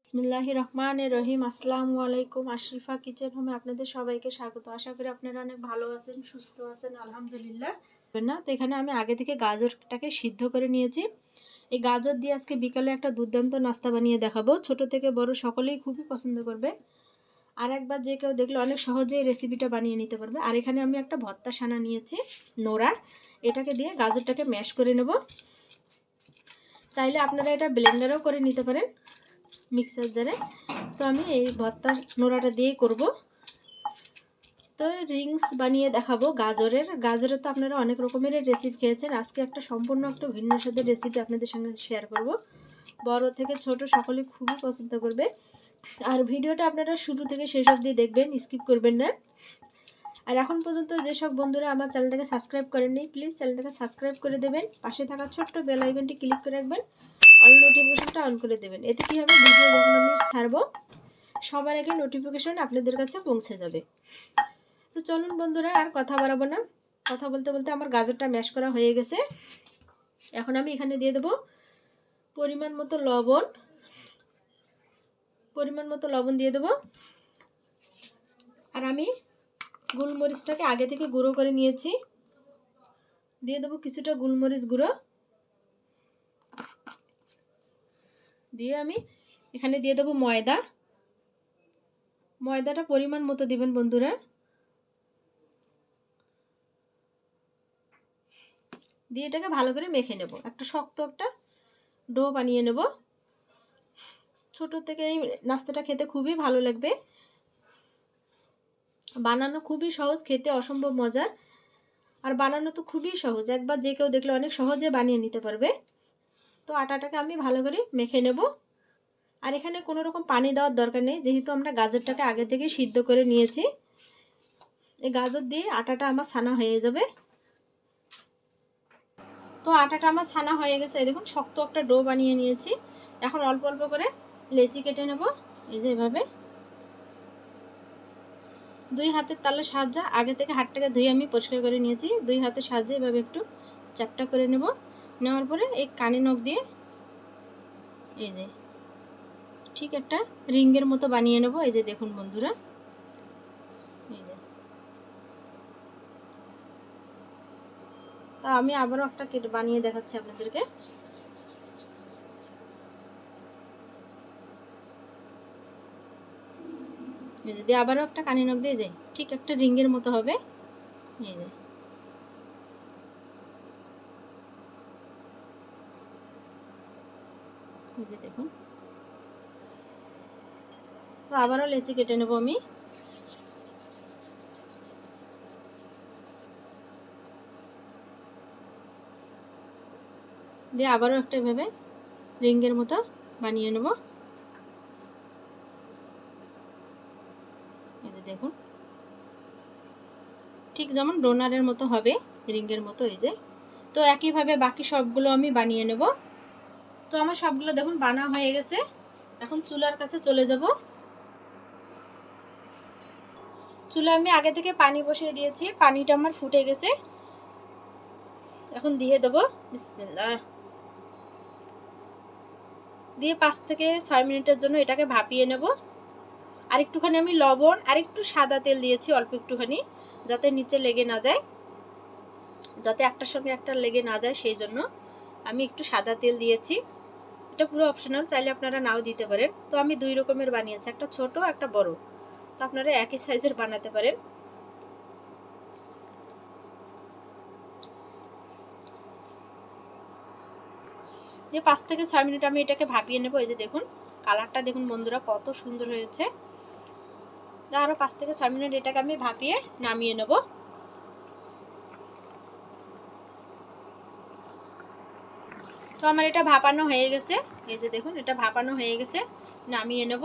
বিসমিল্লাহির রহমানির রহিম। আসসালামু আলাইকুম। আশরিফা কিচেন হোমে আপনাদের সবাইকে স্বাগত। আশা করি আপনারা অনেক ভালো আছেন, সুস্থ আছেন, আলহামদুলিল্লাহ। তো এখানে আমি আগে থেকে গাজরটাকে সিদ্ধ করে নিয়েছি। এই গাজর দিয়ে আজকে বিকালে একটা দুর্দান্ত নাস্তা বানিয়ে দেখাবো। ছোট থেকে বড় সকলেই খুবই পছন্দ করবে। আর একবার যে কেউ দেখলে অনেক সহজেই রেসিপিটা বানিয়ে নিতে পারবে। আর এখানে আমি একটা ভর্তা সানা নিয়েছি নোড়া, এটাকে দিয়ে গাজরটাকে ম্যাশ করে নেব। চাইলে আপনারা এটা ব্লেন্ডারও করে নিতে পারেন, মিক্সার জারে। তো আমি এই ভর্তার নোড়াটা দিয়েই করব। তো রিংস বানিয়ে দেখাবো গাজরের তো আপনারা অনেক রকমের রেসিপি খেয়েছেন। আজকে একটা সম্পূর্ণ একটা ভিন্ন স্বাদের রেসিপি আপনাদের সঙ্গে শেয়ার করব। বড় থেকে ছোট সকলে খুবই পছন্দ করবে। আর ভিডিওটা আপনারা শুরু থেকে শেষ অবধি দেখবেন, স্কিপ করবেন না। আর এখন পর্যন্ত যেসব বন্ধুরা আমার চ্যানেলটাকে সাবস্ক্রাইব করেননি, প্লিজ চ্যানেলটাকে সাবস্ক্রাইব করে দেবেন। পাশে থাকা ছোট্ট বেল আইকনটি ক্লিক করে রাখবেন, অল নোটিফিকেশনটা অন করে দেবেন। এতে কী হবে, ভিডিও যখন আমি ছাড়বো সবার আগে নোটিফিকেশন আপনাদের কাছে পৌঁছে যাবে। তো চলুন বন্ধুরা, আর কথা বাড়াবো না। কথা বলতে বলতে আমার গাজরটা ম্যাশ করা হয়ে গেছে। এখন আমি এখানে দিয়ে দেবো পরিমাণ মতো লবণ দিয়ে দেবো। আর আমি গোলমরিচটাকে আগে থেকে গুঁড়ো করে নিয়েছি, দিয়ে দেবো কিছুটা গোলমরিচ গুঁড়ো। দিয়ে আমি এখানে দিয়ে দেবো ময়দাটা পরিমাণ মতো দিবেন বন্ধুরা। দিয়ে এটাকে ভালো করে মেখে নেব, একটা শক্ত একটা ডো বানিয়ে নেব। ছোট থেকে এই নাস্তাটা খেতে খুবই ভালো লাগবে। বানানো খুবই সহজ, খেতে অসম্ভব মজার। আর বানানো তো খুবই সহজ, একবার যে কেউ দেখলে অনেক সহজে বানিয়ে নিতে পারবে। তো আটাটাকে আমি ভালো করে মেখে নেব। আর এখানে কোনো রকম পানি দেওয়ার দরকার নেই, যেহেতু আমরা গাজরটাকে আগে থেকে সিদ্ধ করে নিয়েছি। এই গাজর দিয়ে আটাটা আমার ছানা হয়ে যাবে। তো আটাটা আমার ছানা হয়ে গেছে, এই দেখুন শক্ত একটা ডো বানিয়ে নিয়েছি। এখন অল্প অল্প করে লেচি কেটে নেব, এই যে এভাবে। দুই হাতের তালের সাহায্যে, আগে থেকে হাতটাকে ধুয়ে আমি পরিষ্কার করে নিয়েছি, দুই হাতের সাহায্যে এভাবে একটু চ্যাপটা করে নেব। নেওয়ার পরে এই কানে নখ দিয়ে এই যে ঠিক একটা রিংয়ের মতো বানিয়ে নেব। এই যে দেখুন বন্ধুরা, এই যে। তা আমি আবারও একটা কেটে বানিয়ে দেখাচ্ছি আপনাদেরকে। এই যে দিয়ে আবারও একটা কানে নখ দিয়ে, যে ঠিক একটা রিংয়ের মতো হবে। এই যে দেখুন। তো আবারও লেচি কেটে নেব আমি। দিয়ে আবারও একটা এভাবে রিংয়ের মতো বানিয়ে নেব। এই যে দেখুন, ঠিক যেমন ডোনারের মতো হবে, রিংয়ের মতো। এই যে, তো একইভাবে বাকি সবগুলো আমি বানিয়ে নেব। তো আমার সবগুলো দেখুন বানা হয়ে গেছে। এখন চুলার কাছে চলে যাব। চুলা আমি আগে থেকে পানি বসিয়ে দিয়েছি, পানিটা আমার ফুটে গেছে। এখন দিয়ে দেবো বিসমিল্লাহ। দিয়ে 5 থেকে 6 মিনিটের জন্য এটাকে ভাপিয়ে নেব। আর একটুখানি আমি লবণ আর একটু সাদা তেল দিয়েছি, অল্প একটুখানি, যাতে নিচে লেগে না যায়, যাতে একটার সঙ্গে একটা লেগে না যায়, সেই জন্য আমি একটু সাদা তেল দিয়েছি। এটা পুরো অপশনাল, চাইলে আপনারা নাও দিতে পারেন। তো আমি দুই রকমের বানিয়েছি, একটা ছোট একটা বড়। তো আপনারা একই সাইজের বানাতে পারেন। যে 5 থেকে 6 মিনিট আমি এটাকে ভাপিয়ে নেব। এই যে দেখুন কালারটা দেখুন বন্ধুরা, কত সুন্দর হয়েছে। আরও 5 থেকে 6 মিনিট এটাকে আমি ভাপিয়ে নামিয়ে নেব। তো আমার এটা ভাপানো হয়ে গেছে। এই যে দেখুন, এটা ভাপানো হয়ে গেছে, নামিয়ে নেব।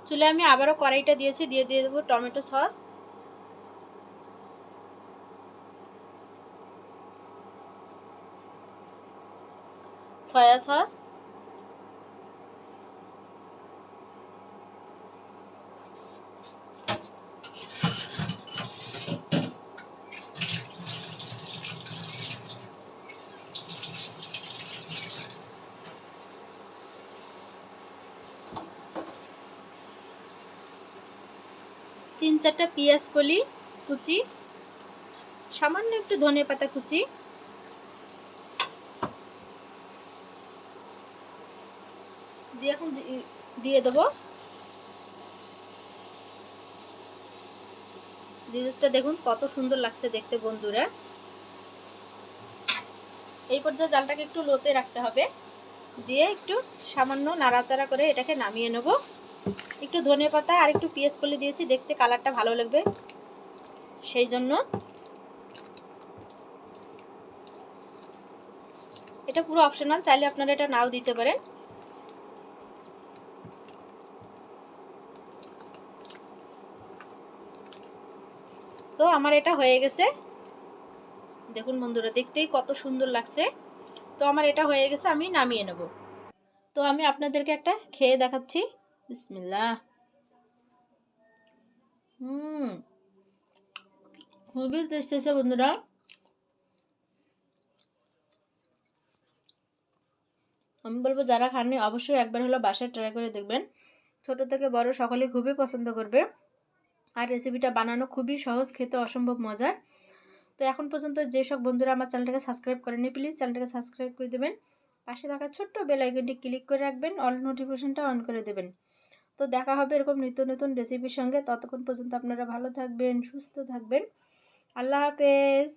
চুলে আমি আবারও কড়াইটা দিয়েছি, দিয়ে দেবো টমেটো সস, সয়া সস, 3-4টা পেঁয়াজ কলি কুচি, সামান্য একটু ধনে পাতা কুচি, দিয়ে এখন দিয়ে দেবো। জিনিসটা দেখুন কত সুন্দর লাগছে দেখতে বন্ধুরা। এই পর্যায়ে জালটাকে একটু লোতে রাখতে হবে, দিয়ে একটু সামান্য নাড়াচাড়া করে এটাকে নামিয়ে নেব। একটু ধনে পাতা আর একটু পেঁয়াজ কলি দিয়েছি, দেখতে কালারটা ভালো লাগবে সেই জন্য। এটা পুরো অপশনাল, চাইলে আপনারা এটা নাও দিতে পারেন। তো আমার এটা হয়ে গেছে, দেখুন বন্ধুরা দেখতেই কত সুন্দর লাগছে। তো আমার এটা হয়ে গেছে, আমি নামিয়ে নেব। তো আমি আপনাদেরকে একটা খেয়ে দেখাচ্ছি। বিসমিল্লাহ। খুবই টেস্টি আছে বন্ধুরা। আমি বলবো যারা খাননি অবশ্যই একবার হলো বাসায় ট্রাই করে দেখবেন। ছোট থেকে বড় সকলেই খুবই পছন্দ করবে। আর রেসিপিটা বানানো খুবই সহজ, খেতে অসম্ভব মজার। তো এখন পর্যন্ত যেসব বন্ধুরা আমার চ্যানেলটাকে সাবস্ক্রাইব করেনি, প্লিজ চ্যানেলটাকে সাবস্ক্রাইব করে দেবেন। পাশে থাকা ছোট্ট বেল আইকনটি ক্লিক করে রাখবেন, অল নোটিফিকেশনটা অন করে দেবেন। তো দেখা হবে এরকম নিত্য নতুন রেসিপির সঙ্গে। ততক্ষণ পর্যন্ত আপনারা ভালো থাকবেন, সুস্থ থাকবেন। আল্লাহ হাফেজ।